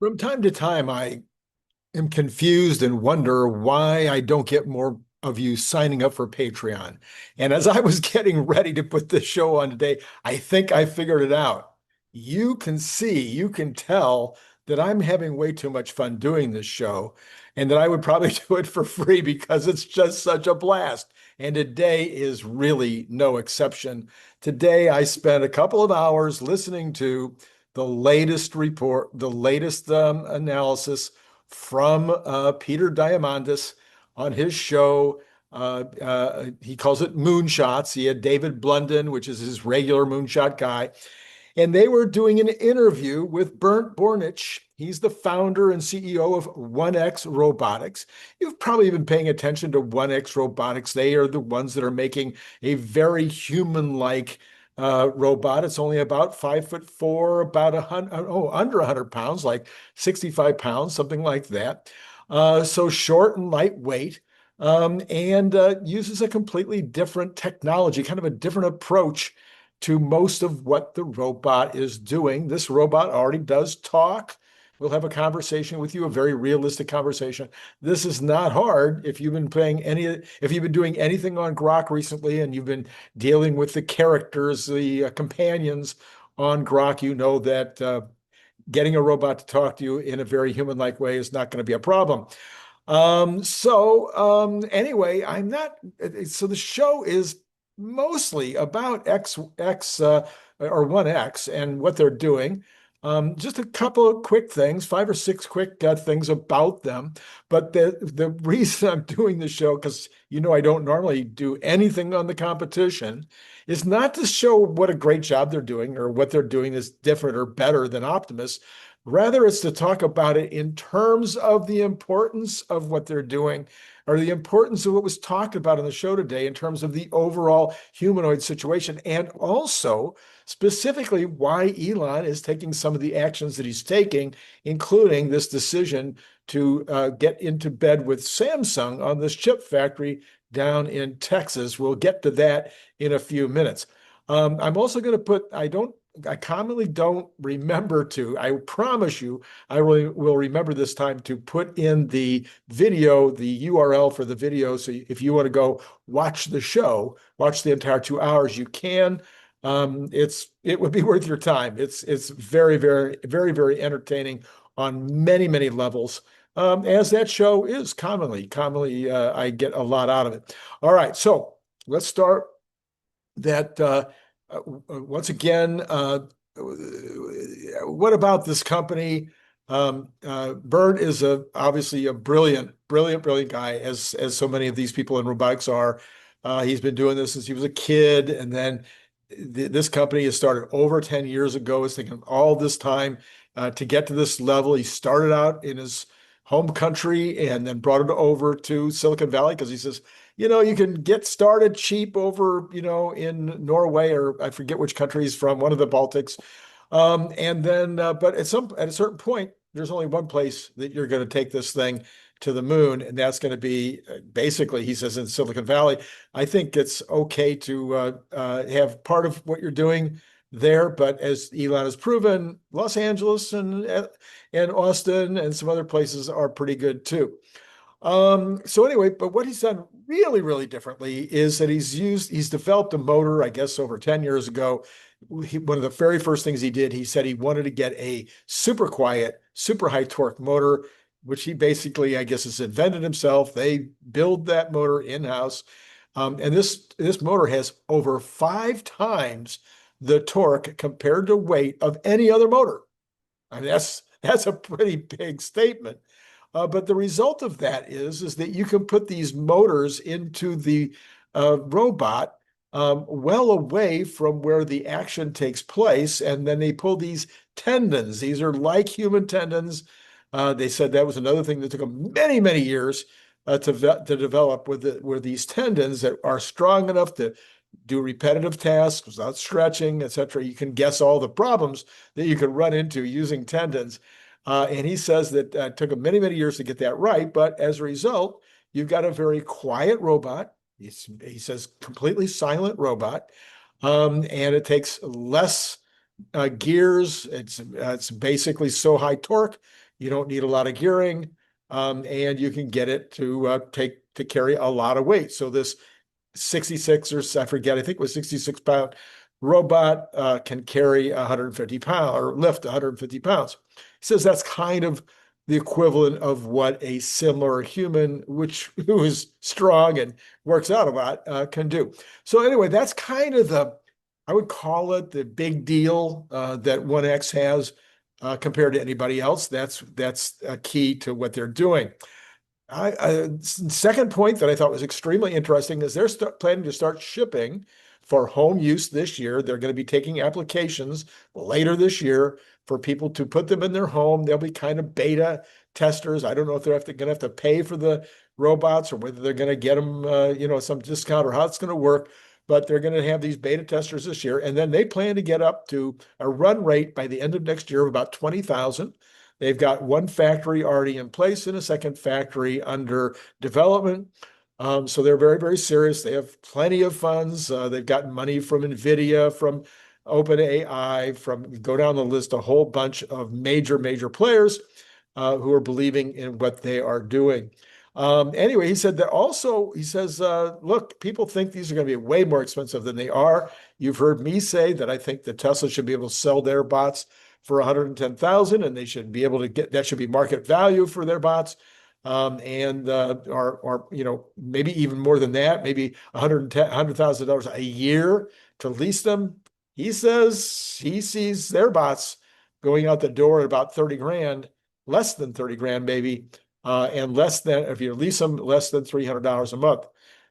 From time to time, I am confused and wonder why I don't get more of you signing up for Patreon. And as I was getting ready to put this show on today, I think I figured it out. You can tell that I'm having way too much fun doing this show and that I would probably do it for free because it's just such a blast. And today is really no exception. Today, I spent a couple of hours listening to the latest report, the latest analysis from Peter Diamandis on his show. He calls it Moonshots. He had David Blunden, which is his regular moonshot guy. And they were doing an interview with Bernd Bornich. He's the founder and CEO of 1X Robotics. You've probably been paying attention to 1X Robotics. They are the ones that are making a very human-like robot. It's only about 5'4", about under 100 pounds, like 65 pounds, something like that. So short and lightweight, and uses a completely different technology, kind of a different approach to most of what the robot is doing. This robot already does talk. We'll have a conversation with you, a very realistic conversation. This is not hard. If you've been doing anything on Grok recently and you've been dealing with the characters, the companions on Grok, you know that getting a robot to talk to you in a very human-like way is not going to be a problem. Anyway, so the show is mostly about or 1X and what they're doing. Just a couple of quick things, 5 or 6 quick things about them. But the reason I'm doing the show, because I don't normally do anything on the competition, is not to show what a great job they're doing or what they're doing is different or better than Optimus. Rather, it's to talk about it in terms of the importance of what they're doing or the importance of what was talked about in the show today in terms of the overall humanoid situation, and also specifically why Elon is taking some of the actions that he's taking, including this decision to get into bed with Samsung on this chip factory down in Texas. We'll get to that in a few minutes. I'm also going to I commonly don't remember to, I promise you, I really will remember this time to put in the video, the URL for the video. So if you want to go watch the show, watch the entire 2 hours, you can. It would be worth your time. It's very, very, very, very entertaining on many, many levels. As that show is commonly, I get a lot out of it. All right, so let's start that. Once again, what about this company? Bernd is obviously a brilliant guy, as so many of these people in robotics are. He's been doing this since he was a kid, and then this company has started over 10 years ago. It's taken all this time to get to this level. He started out in his home country and then brought it over to Silicon Valley because he says, you can get started cheap over, in Norway, or I forget which country he's from, one of the Baltics. And then, but at a certain point, there's only one place that you're going to take this thing to the moon, and that's going to be basically, he says, in Silicon Valley. I think it's okay to have part of what you're doing there, but as Elon has proven, Los Angeles and Austin and some other places are pretty good too. So anyway, but what he's done really, really differently is that he's developed a motor, I guess, over 10 years ago. One of the very first things he did, he said he wanted to get a super quiet, super high torque motor, which he basically, I guess, has invented himself. They build that motor in-house. And this motor has over 5 times the torque compared to weight of any other motor. I mean, that's a pretty big statement. But the result of that is that you can put these motors into the robot well away from where the action takes place, and then they pull these tendons. These are like human tendons. They said that was another thing that took them many, many years to develop, were these tendons that are strong enough to do repetitive tasks without stretching, etc. You can guess all the problems that you could run into using tendons. And he says that it took him many, many years to get that right. But as a result, you've got a very quiet robot. He says completely silent robot. And it takes less gears. It's basically so high torque, You don't need a lot of gearing, and you can get it to carry a lot of weight. So this 66 or I forget, I think it was 66-pound robot can carry 150 pounds or lift 150 pounds. He says that's kind of the equivalent of what a similar human, who is strong and works out a lot, can do. So anyway, that's kind of I would call it the big deal that 1X has compared to anybody else. That's a key to what they're doing. Second point that I thought was extremely interesting is they're planning to start shipping for home use this year. They're going to be taking applications later this year for people to put them in their home. They'll be kind of beta testers. I don't know if they're going to have to pay for the robots or whether they're going to get them, some discount or how it's going to work. But they're going to have these beta testers this year. And then they plan to get up to a run rate by the end of next year of about 20,000. They've got one factory already in place and a second factory under development. So they're very, very serious. They have plenty of funds. They've gotten money from NVIDIA, from OpenAI, go down the list, a whole bunch of major, major players who are believing in what they are doing. Anyway, he said that also, he says, look, people think these are going to be way more expensive than they are. You've heard me say that I think that Tesla should be able to sell their bots for 110,000, and they should be able to that should be market value for their bots, and maybe even more than that, maybe $100,000 a year to lease them. He says he sees their bots going out the door at about 30 grand, less than 30 grand maybe, and less than, if you lease them, less than $300 a month.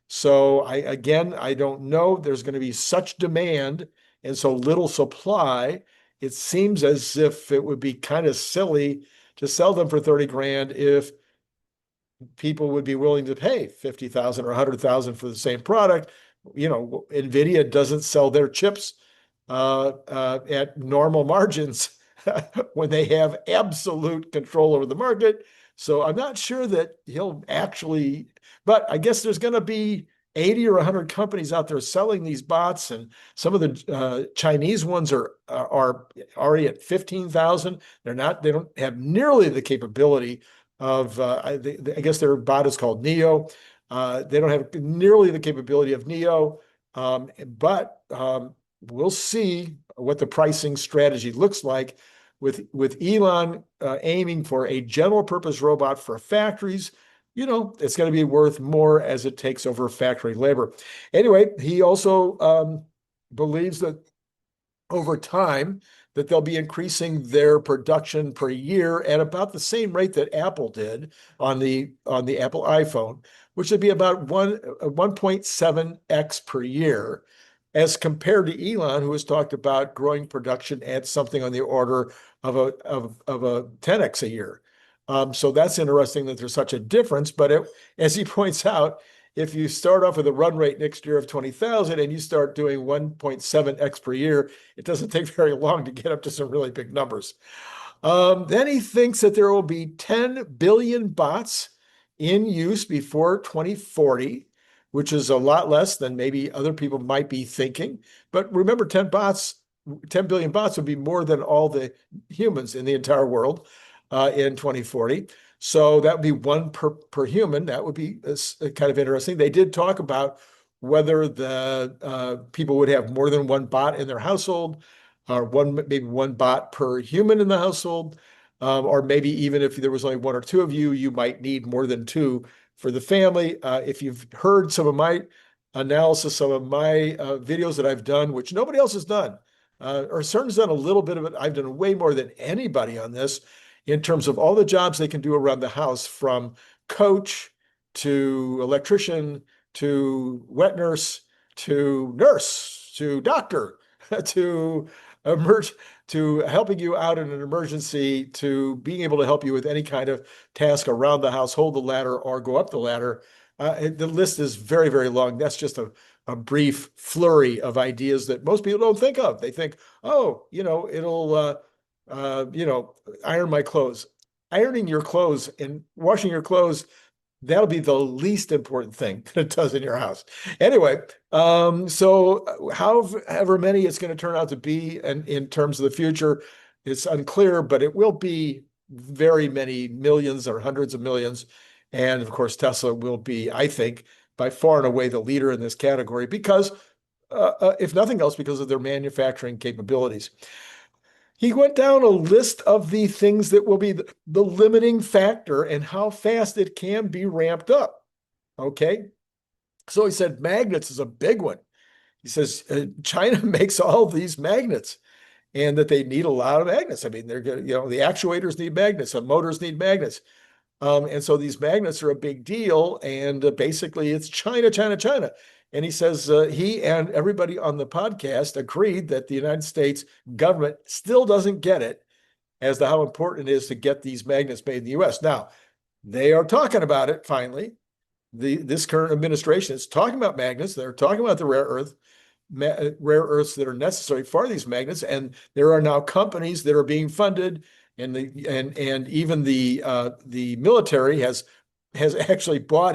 So I don't know. There's going to be such demand and so little supply. It seems as if it would be kind of silly to sell them for 30 grand if people would be willing to pay 50,000 or 100,000 for the same product. NVIDIA doesn't sell their chips at normal margins when they have absolute control over the market. So I'm not sure that he'll actually, but I guess there's going to be 80 or 100 companies out there selling these bots, and some of the Chinese ones are already at 15,000. They don't have nearly the capability of, I guess their bot is called 𝐒𝐻𝐚𝐲. They don't have nearly the capability of 𝐒𝐻𝐚𝐲, but we'll see what the pricing strategy looks like with Elon aiming for a general purpose robot for factories. It's going to be worth more as it takes over factory labor. Anyway, he also believes that over time that they'll be increasing their production per year at about the same rate that Apple did on the Apple iPhone, which would be about 1.7x per year, as compared to Elon, who has talked about growing production at something on the order of a 10x a year. So that's interesting that there's such a difference. But as he points out, if you start off with a run rate next year of 20,000 and you start doing 1.7x per year, it doesn't take very long to get up to some really big numbers. Then he thinks that there will be 10 billion bots in use before 2040, which is a lot less than maybe other people might be thinking. But remember, 10 billion bots would be more than all the humans in the entire world in 2040. So that would be one per human. That would be kind of interesting. They did talk about whether the people would have more than one bot in their household, or maybe one bot per human in the household, or maybe even if there was only one or two of you, you might need more than two for the family. If you've heard some of my analysis, some of my videos that I've done, which nobody else has done, or CERN's done a little bit of it. I've done way more than anybody on this in terms of all the jobs they can do around the house, from coach to electrician to wet nurse to doctor to helping you out in an emergency, to being able to help you with any kind of task around the house, hold the ladder or go up the ladder. The list is very, very long. That's just a brief flurry of ideas that most people don't think of. They think, oh, it'll iron my clothes. Ironing your clothes and washing your clothes, that'll be the least important thing that it does in your house. Anyway, so however many it's going to turn out to be, and in terms of the future, it's unclear, but it will be very many millions or hundreds of millions. And of course, Tesla will be, I think, by far and away the leader in this category because, if nothing else, because of their manufacturing capabilities. He went down a list of the things that will be the limiting factor and how fast it can be ramped up. Okay. So he said magnets is a big one. He says China makes all these magnets and that they need a lot of magnets. I mean, they're going to, the actuators need magnets, the motors need magnets. And so these magnets are a big deal. And basically, it's China, China, China. And he says he and everybody on the podcast agreed that the United States government still doesn't get it as to how important it is to get these magnets made in the US. Now, they are talking about it finally. This current administration is talking about magnets. They're talking about the rare earths that are necessary for these magnets. And there are now companies that are being funded, and even the military has actually bought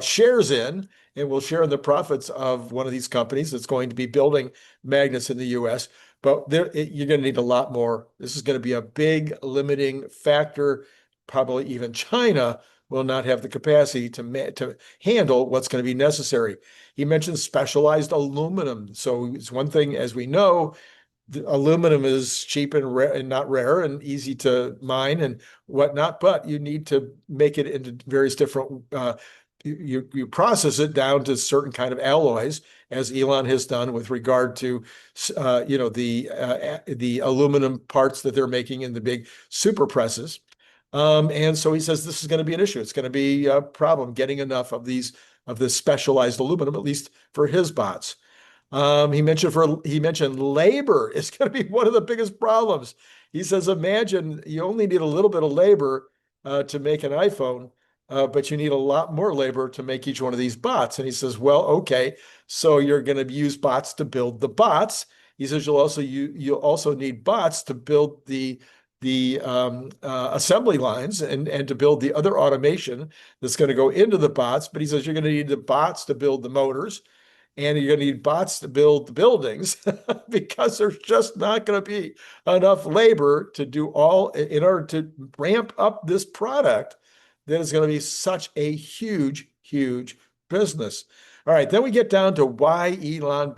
shares in, and will share in the profits of one of these companies that's going to be building magnets in the U.S. But you're going to need a lot more. This is going to be a big limiting factor. Probably even China will not have the capacity to handle what's going to be necessary. He mentioned specialized aluminum. So it's one thing, as we know, the aluminum is cheap and rare and not rare and easy to mine and whatnot, but you need to make it into various different, you process it down to certain kind of alloys, as Elon has done with regard to, the aluminum parts that they're making in the big super presses. And so he says this is going to be an issue. It's going to be a problem getting enough of this specialized aluminum, at least for his bots. He mentioned labor is going to be one of the biggest problems. He says, imagine you only need a little bit of labor to make an iPhone, but you need a lot more labor to make each one of these bots. And he says, well, okay, so you're going to use bots to build the bots. He says you'll also need bots to build the assembly lines and to build the other automation that's going to go into the bots. But he says you're going to need the bots to build the motors, and you're going to need bots to build the buildings because there's just not going to be enough labor to do all in order to ramp up this product that is going to be such a huge, huge business. All right, then we get down to why Elon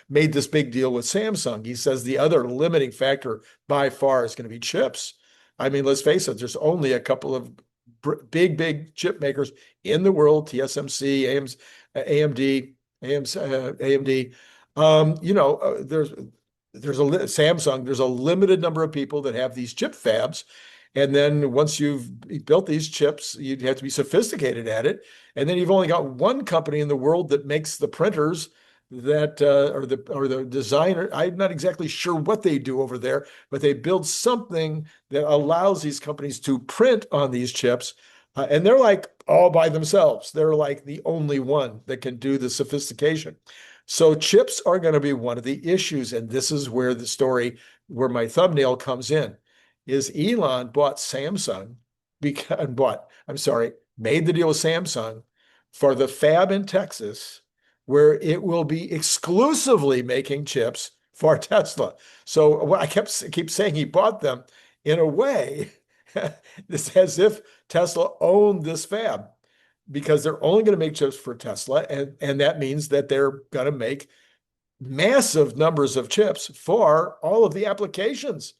made this big deal with Samsung. He says the other limiting factor by far is going to be chips. I mean, let's face it, there's only a couple of big chip makers in the world, TSMC, AMD. There's Samsung, there's a limited number of people that have these chip fabs. And then once you've built these chips, you'd have to be sophisticated at it. And then you've only got one company in the world that makes the printers that or the designer. I'm not exactly sure what they do over there, but they build something that allows these companies to print on these chips. And they're like all by themselves. They're like the only one that can do the sophistication. So chips are going to be one of the issues. And this is where the story, where my thumbnail comes in, is Elon bought Samsung made the deal with Samsung for the fab in Texas, where it will be exclusively making chips for Tesla. So what I keep saying, he bought them in a way, it's as if Tesla owned this fab, because they're only going to make chips for Tesla. And that means that they're going to make massive numbers of chips for all of the applications.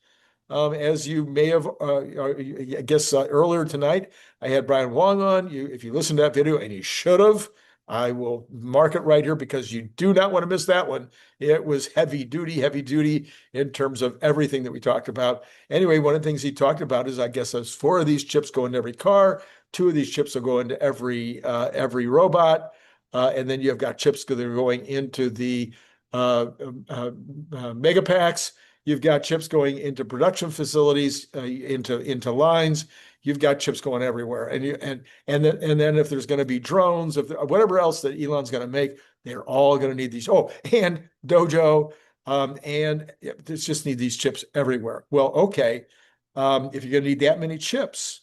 As you may have, I guess earlier tonight, I had Brian Wang on. If you listened to that video, and you should have, I will mark it right here because you do not want to miss that one. It was heavy duty in terms of everything that we talked about. Anyway, one of the things he talked about is, I guess, there's 4 of these chips go into every car. 2 of these chips will go into every robot. And then you've got chips that are going into the megapacks. You've got chips going into production facilities, into lines. You've got chips going everywhere, and then if there's going to be drones, whatever else that Elon's going to make, they're all going to need these. Oh, and Dojo, and it's just need these chips everywhere. Well, okay, if you're going to need that many chips,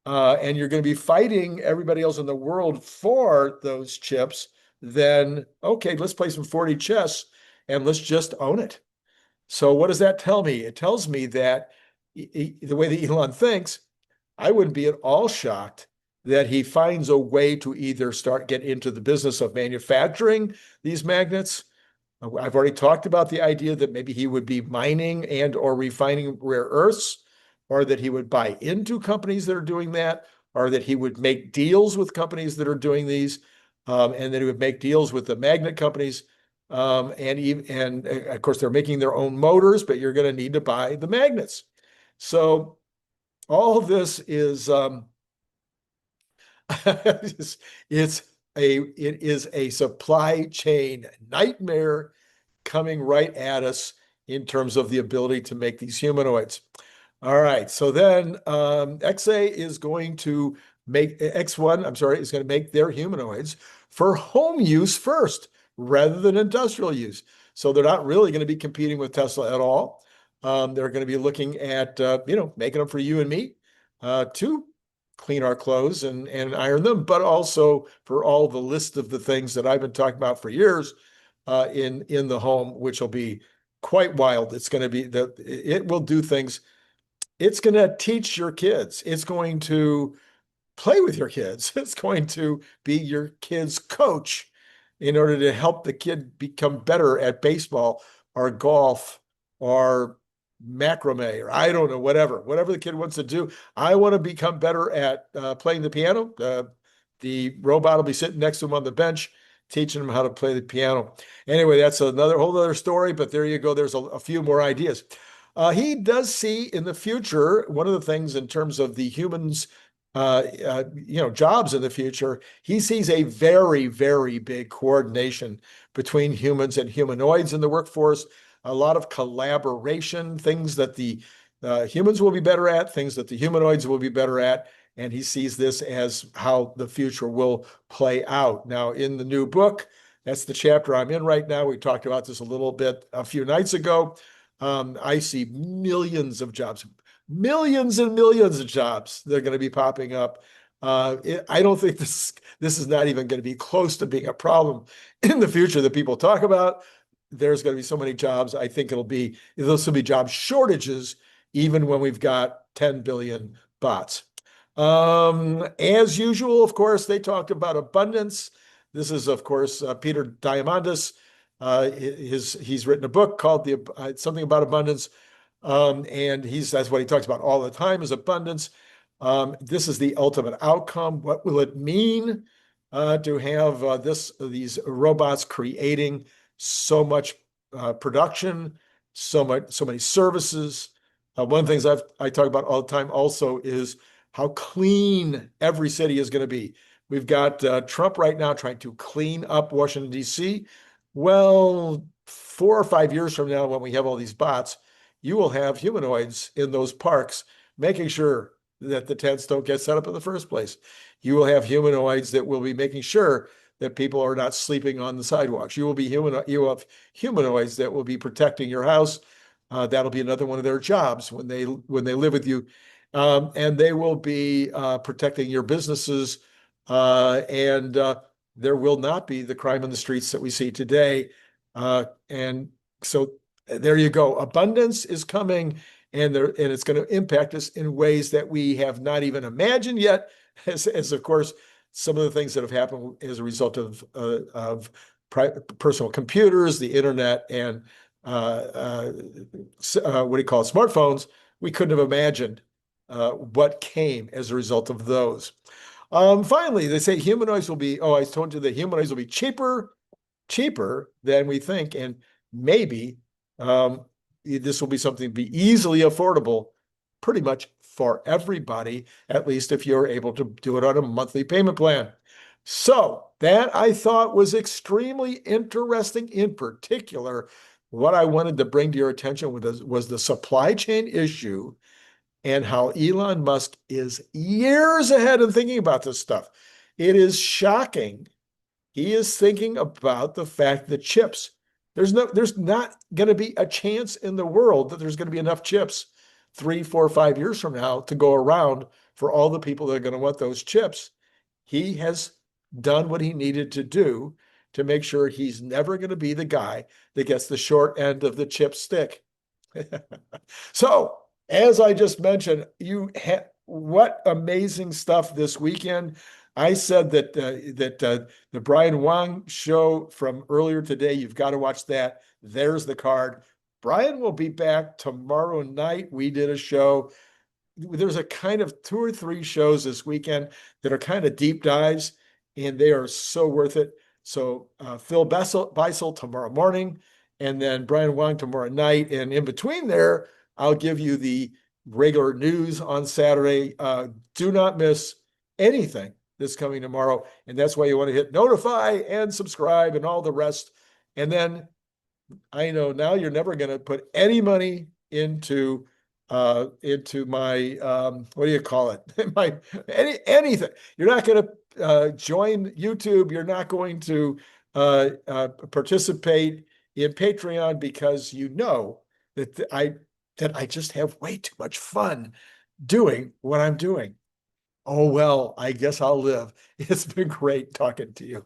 and you're going to be fighting everybody else in the world for those chips, then okay, let's play some 40 chess and let's just own it. So what does that tell me? It tells me that the way that Elon thinks, I wouldn't be at all shocked that he finds a way to either get into the business of manufacturing these magnets. I've already talked about the idea that maybe he would be mining and or refining rare earths, or that he would buy into companies that are doing that, or that he would make deals with companies that are doing these, and that he would make deals with the magnet companies. And of course, they're making their own motors, but you're going to need to buy the magnets. So all of this is it is a supply chain nightmare coming right at us in terms of the ability to make these humanoids. All right, so then XA is going to make X1, I'm sorry, is going to make their humanoids for home use first rather than industrial use. So they're not really going to be competing with Tesla at all. They're going to be looking at making them for you and me to clean our clothes and iron them, but also for all the list of the things that I've been talking about for years in the home, which will be quite wild. It's going to be it will do things. It's going to teach your kids. It's going to play with your kids. It's going to be your kid's coach in order to help the kid become better at baseball or golf or macrame, or I don't know, whatever the kid wants to do. I want to become better at playing the piano. The robot will be sitting next to him on the bench, teaching him how to play the piano. Anyway, that's another whole other story, but there you go. There's a few more ideas. He does see in the future, one of the things in terms of the humans, jobs in the future, he sees a very, very big coordination between humans and humanoids in the workforce, a lot of collaboration, things that the humans will be better at, things that the humanoids will be better at. And he sees this as how the future will play out. Now, in the new book, that's the chapter I'm in right now. We talked about this a little bit a few nights ago. I see millions of jobs, millions and millions of jobs that are going to be popping up. I don't think this is not even going to be close to being a problem in the future that people talk about. There's going to be so many jobs. I think there'll be job shortages even when we've got 10 billion bots. As usual, of course, they talk about abundance. This is, of course, Peter Diamandis. He's written a book called something about abundance, and that's what he talks about all the time is abundance. This is the ultimate outcome. What will it mean to have these robots creating so much production, so many services? One of the things I talk about all the time also is how clean every city is going to be. We've got Trump right now trying to clean up Washington, D.C. Well, 4 or 5 years from now, when we have all these bots, you will have humanoids in those parks making sure that the tents don't get set up in the first place. You will have humanoids that will be making sure that people are not sleeping on the sidewalks. You will have humanoids that will be protecting your house. That'll be another one of their jobs when they live with you. And they will be protecting your businesses, and there will not be the crime in the streets that we see today. And so there you go. Abundance is coming, and it's going to impact us in ways that we have not even imagined yet, as of course, some of the things that have happened as a result of personal computers, the internet, and smartphones. We couldn't have imagined what came as a result of those. Finally, they say humanoids will be, I told you that humanoids will be cheaper than we think. And maybe this will be something to be easily affordable pretty much for everybody, at least if you're able to do it on a monthly payment plan. So that I thought was extremely interesting. In particular, what I wanted to bring to your attention was the supply chain issue and how Elon Musk is years ahead in thinking about this stuff. It is shocking. He is thinking about the fact that chips, there's not going to be a chance in the world that there's going to be enough chips 3, 4, 5 years from now to go around for all the people that are going to want those chips. He has done what he needed to do to make sure he's never going to be the guy that gets the short end of the chip stick. So as I just mentioned, what amazing stuff this weekend. I said that the Brian Wang show from earlier today, you've got to watch that. There's the card. Brian will be back tomorrow night. We did a show. There's a kind of two or three shows this weekend that are kind of deep dives, and they are so worth it. So Phil Beisel tomorrow morning, and then Brian Wang tomorrow night. And in between there, I'll give you the regular news on Saturday. Do not miss anything that's coming tomorrow. And that's why you want to hit notify and subscribe and all the rest. And then I know now you're never going to put any money into my what do you call it? My anything. You're not going to join YouTube. You're not going to participate in Patreon because you know that I just have way too much fun doing what I'm doing. Oh well, I guess I'll live. It's been great talking to you.